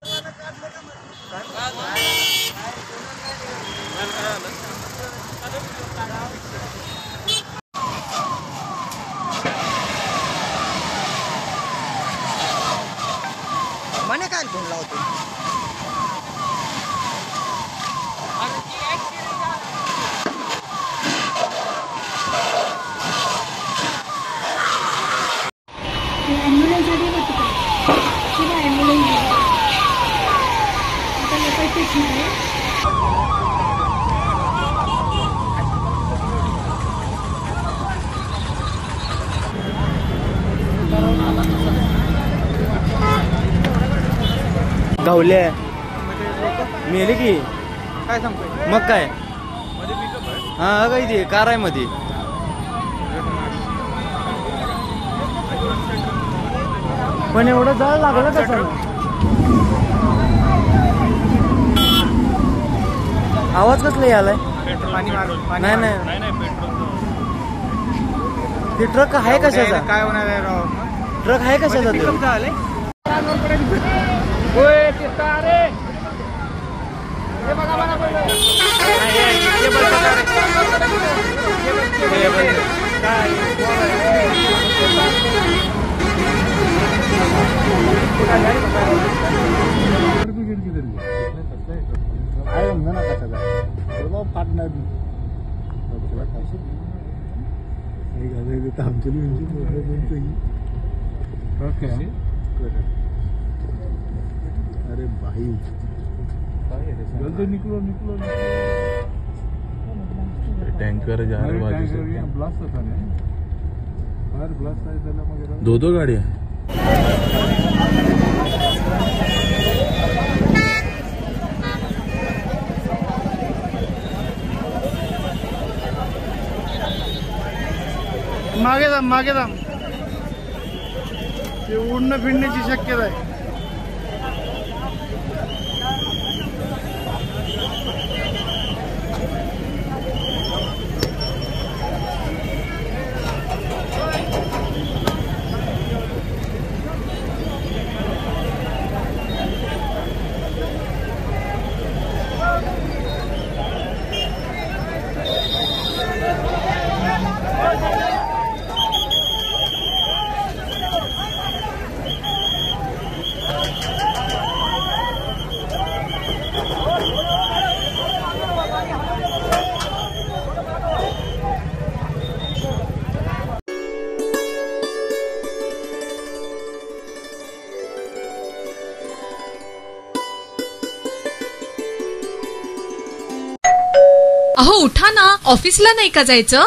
मने काय फोन लावतो गावले मेले की काय सांगतोय मग काय मध्ये पिकअप आहे हा काय ते कार आहे मध्ये पण एवढं जळ लागलं कसं आवाज कसला यालाय पाणी नाही नाही ते ट्रक आहे कशाचा काय होणार आहे राव ट्रक आहे कशाचा पिकअप ते झाले अरे भाई निकलो टँकर जा रहा है दो गाड़ियाँ मागे दाम ते उडणं फिरण्याची शक्यता आहे अहो उठा ना, ऑफिसला नाही का जायचं?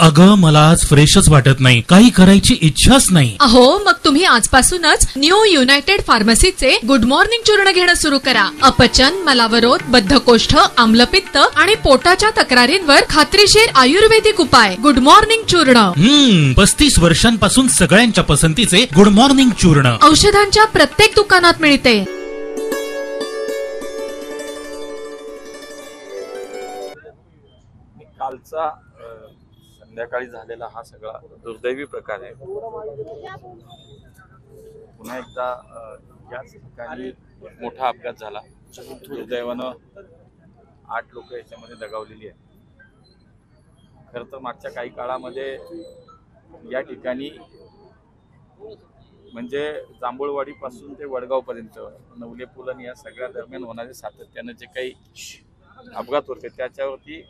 अगं मला आज फ्रेशच वाटत नाही, काही करायची इच्छाच नाही. अहो मग तुम्ही आजपासूनच न्यू युनायटेड फार्मसीचे गुड मॉर्निंग चूर्ण घेणं सुरू करा. अपचन, मलावरोध, बद्धकोष्ठ, आम्लपित्त आणि पोटाच्या तक्रारींवर खात्रीशीर आयुर्वेदिक उपाय. गुड मॉर्निंग चूर्ण. 35 वर्षांपासून सगळ्यांच्या पसंतीचे गुड मॉर्निंग चूर्ण औषधांच्या प्रत्येक दुकानात मिळते. कालचा संध्याकाळी झालेला हा सगळा दुर्दैवी प्रकार आहे. पुन्हा एकदा याच ठिकाणी मोठा अपघात झाला. दुर्दैवानं 8 लोक याच्यामध्ये दगावलेली आहेत. खरं तर मागच्या काही काळामध्ये या ठिकाणी म्हणजे जांभूळवाडी पासून ते वडगाव पर्यंत नवले पूल आणि या सगळ्या दरम्यान होणारे सातत्यानं जे काही अपघात होते त्याच्यावरती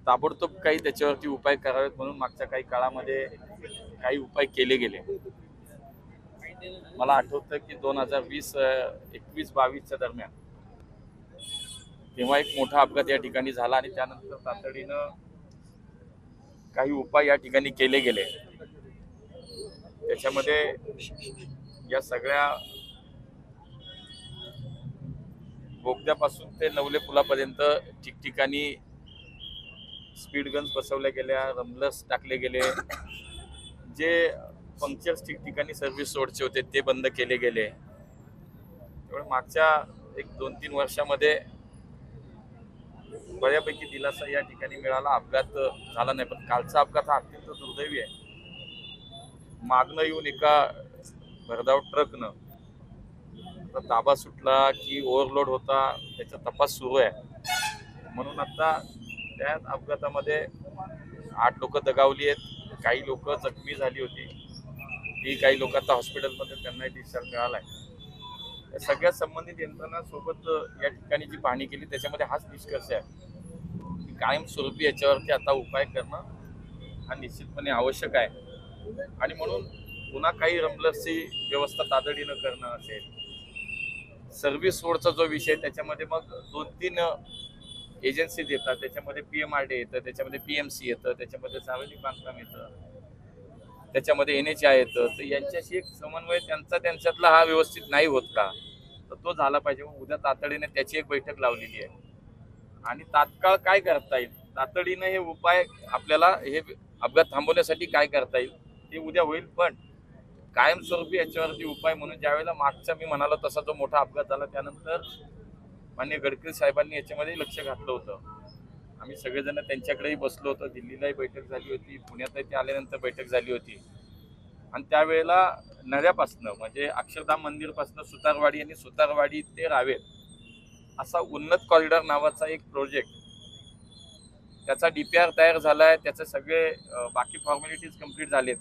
ताबडतोब काही त्याच्यावरती उपाय करावेत म्हणून मागच्या काही काळामध्ये काही उपाय केले गेले. मला आठवतं की 2021-22च्या दरम्यान तेव्हा एक मोठा अपघात या ठिकाणी झाला आणि त्यानंतर तातडीनं काही उपाय या ठिकाणी केले गेले. त्याच्यामध्ये या सगळ्या बोगद्यापासून ते नवले पुलापर्यंत ठिकठिकाणी स्पीड गन्स बसवल्या गेल्या, रमलर्स टाकले गेले, जे पंक्चर्स ठिकठिकाणी सर्व्हिस रोडचे होते ते बंद केले गेले. त्यामुळे मागच्या 1-2-3 वर्षामध्ये बऱ्यापैकी दिलासा या ठिकाणी मिळाला. अपघात झाला नाही, पण कालचा अपघात हा अत्यंत दुर्दैवी आहे. मागणं येऊन एका भरधाव ट्रकनं ताबा सुटला की ओव्हरलोड होता, त्याचा तपास सुरू आहे. म्हणून आता त्या अपघातामध्ये 8 लोक दगावली आहेत, काही लोक जखमी झाली होती. ती काही लोक आता हॉस्पिटलमध्ये त्यांना डिस्चार्ज मिळाला आहे. सगळ्या संबंधित यंत्रणा सोबत या ठिकाणी जी पाहणी केली त्याच्यामध्ये हाच निष्कर्ष आहे की कायमस्वरूपी याच्यावरती आता उपाय करणं हा निश्चितपणे आवश्यक आहे. आणि म्हणून पुन्हा काही रमलर्सची व्यवस्था तातडीनं करणं असेल, सर्व्हिस रोडचा जो विषय त्याच्यामध्ये मग 2-3 एजन्सीज येतात, त्याच्यामध्ये PMRD येतं, त्याच्यामध्ये PMC येतं, त्याच्यामध्ये सार्वजनिक बांधकाम येतं, त्याच्यामध्ये NHI येतं. तर यांच्याशी एक समन्वय त्यांच्यातला हा व्यवस्थित नाही होत का, तर तो झाला पाहिजे. उद्या तातडीने त्याची एक बैठक लावलेली आहे. आणि तात्काळ काय करता येईल, तातडीनं हे उपाय आपल्याला हे अपघात थांबवण्यासाठी काय करता येईल ते उद्या होईल. पण कायमस्वरूपी याच्यावरती उपाय म्हणून ज्यावेळेला मागचा मी म्हणालो तसा जो मोठा अपघात झाला त्यानंतर माननीय गडकरी साहेबांनी याच्यामध्ये लक्ष घातलं होतं. आम्ही सगळेजण त्यांच्याकडेही बसलो होतो, दिल्लीलाही बैठक झाली होती, पुण्यातही ते आल्यानंतर बैठक झाली होती. आणि त्यावेळेला नऱ्यापासनं म्हणजे अक्षरधाम मंदिरपासनं सुतारवाडी आणि सुतारवाडी ते रावेर असा उन्नत कॉरिडॉर नावाचा एक प्रोजेक्ट, त्याचा DPR तयार झाला आहे, त्याचे सगळे बाकी फॉर्मॅलिटीज कंप्लीट झालेत.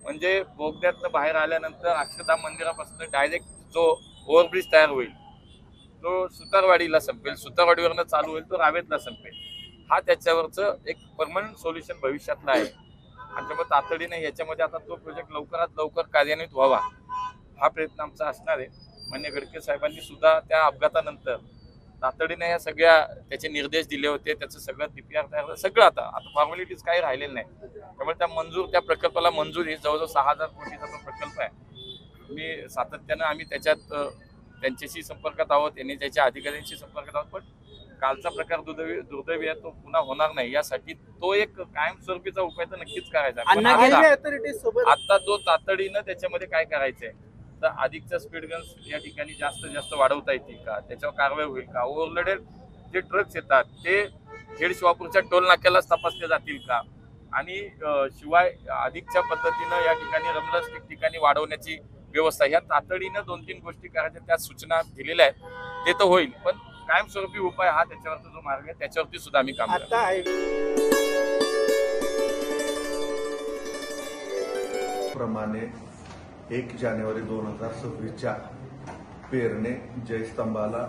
म्हणजे बोगद्यातनं बाहेर आल्यानंतर अक्षरधाम मंदिरापासून डायरेक्ट जो ओव्हरब्रिज तयार होईल तो सुतारवाडीला संपेल, सुतारवाडीवरनं चालू होईल तो रावेतला संपेल. हा त्याच्यावरचं एक परमनंट सोल्युशन भविष्यातला आहे. आणि त्यामुळे तातडीने याच्यामध्ये आता तो प्रोजेक्ट लवकरात लवकर कार्यान्वित व्हावा हा प्रयत्न आमचा असणार आहे. माननीय गडकरी साहेबांनी सुद्धा त्या अपघातानंतर तातडीने या सगळ्या त्याचे निर्देश दिले होते. त्याचं सगळं DPR तयार सगळं आता फॉर्मॅलिटीज काही राहिलेलं नाही. त्यामुळे त्या प्रकल्पाला मंजुरी जवळजवळ 6000 कोटीचा तो प्रकल्प आहे. मी सातत्यानं आम्ही त्याच्यात त्यांच्याशी संपर्कात आहोत, NHIच्या अधिकाऱ्यांशी संपर्कात आहोत. पण कालचा प्रकार दुर्दैवी आहे, तो पुन्हा होणार नाही यासाठी तो एक कायमस्वरूपीचा उपाय तर नक्कीच करायचा. आता तो तातडीनं त्याच्यामध्ये काय करायचंय, तर अधिकच्या स्पीड गन्स या ठिकाणी जास्त वाढवता येतील का, त्याच्यावर कारवाई होईल का, ओव्हरलोडेड जे ट्रक्स येतात ते खेड शिवापूरच्या टोल नाक्यालाच तपासले जातील का, आणि शिवाय अधिकच्या पद्धतीनं या ठिकाणी रमलर्स ठिकठिकाणी वाढवण्याची व्यवस्था, ह्या तातडीनं 2-3 गोष्टी करायच्या त्या सूचना दिलेल्या आहेत. ते तर होईल, पण कायमस्वरूपी उपाय हा त्याच्यावरचा जो मार्ग आहे त्याच्यावरती सुद्धा आम्ही काम करतो. प्रमाणे 1 जानेवारी 2026च्या पेरणे जयस्तंभाला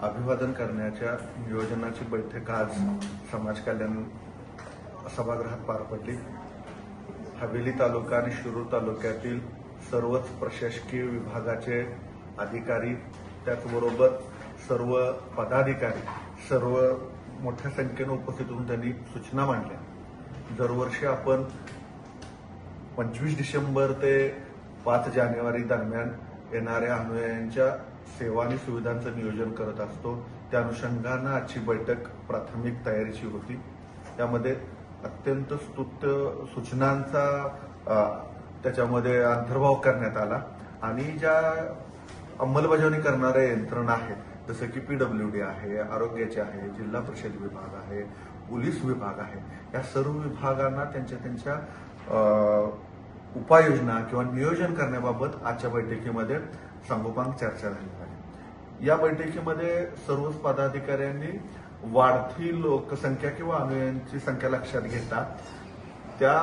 अभिवादन करण्याच्या नियोजनाची बैठक आज समाज कल्याण सभागृहात पार पडली. हवेली तालुका आणि शिरूर तालुक्यातील सर्वच प्रशासकीय विभागाचे अधिकारी, त्याचबरोबर सर्व पदाधिकारी सर्व मोठ्या संख्येनं उपस्थित होऊन त्यांनी सूचना मांडल्या. दरवर्षी आपण 25 डिसेंबर ते 5 जानेवारी दरम्यान येणाऱ्या अनुयायांच्या सेवा आणि सुविधांचं नियोजन करत असतो. त्या अनुषंगानं आजची बैठक प्राथमिक तयारीची होती. त्यामध्ये अत्यंत स्तुत्य सूचनांचा त्याच्यामध्ये अंतर्भाव करण्यात आला. आणि ज्या अंमलबजावणी करणाऱ्या यंत्रणा आहेत, जसं की PWD आहे, आरोग्याचे आहे, जिल्हा परिषद विभाग आहे, पोलीस विभाग आहे, या सर्व विभागांना त्यांच्या उपाययोजना किंवा नियोजन करण्याबाबत आजच्या बैठकीमध्ये सांगोपांग चर्चा झाली आहे. या बैठकीमध्ये सर्वच पदाधिकाऱ्यांनी वाढती लोकसंख्या किंवा अनुयायांची संख्या लक्षात घेता त्या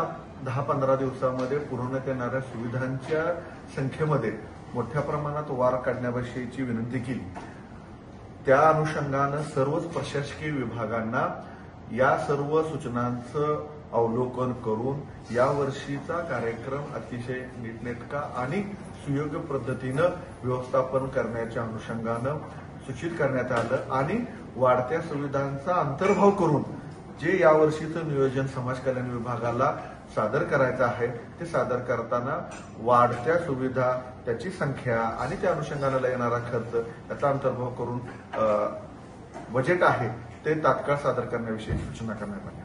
10-15 दिवसामध्ये पुरवण्यात येणाऱ्या सुविधांच्या संख्येमध्ये मोठ्या प्रमाणात वाढ काढण्याविषयीची विनंती केली. त्या अनुषंगानं सर्वच प्रशासकीय विभागांना या सर्व सूचनांचं अवलोकन करून यावर्षीचा कार्यक्रम अतिशय नीटनेटका आणि सुयोग्य पद्धतीनं व्यवस्थापन करण्याच्या अनुषंगानं सूचित करण्यात आलं. आणि वाढत्या सुविधांचा अंतर्भाव करून जे यावर्षीचं नियोजन समाज कल्याण विभागाला सादर करायचं आहे ते सादर करताना वाढत्या सुविधा, त्याची संख्या आणि त्या अनुषंगाला येणारा खर्च याचा अंतर्भाव करून बजेट आहे ते तात्काळ सादर करण्याविषयी सूचना करण्यात आली.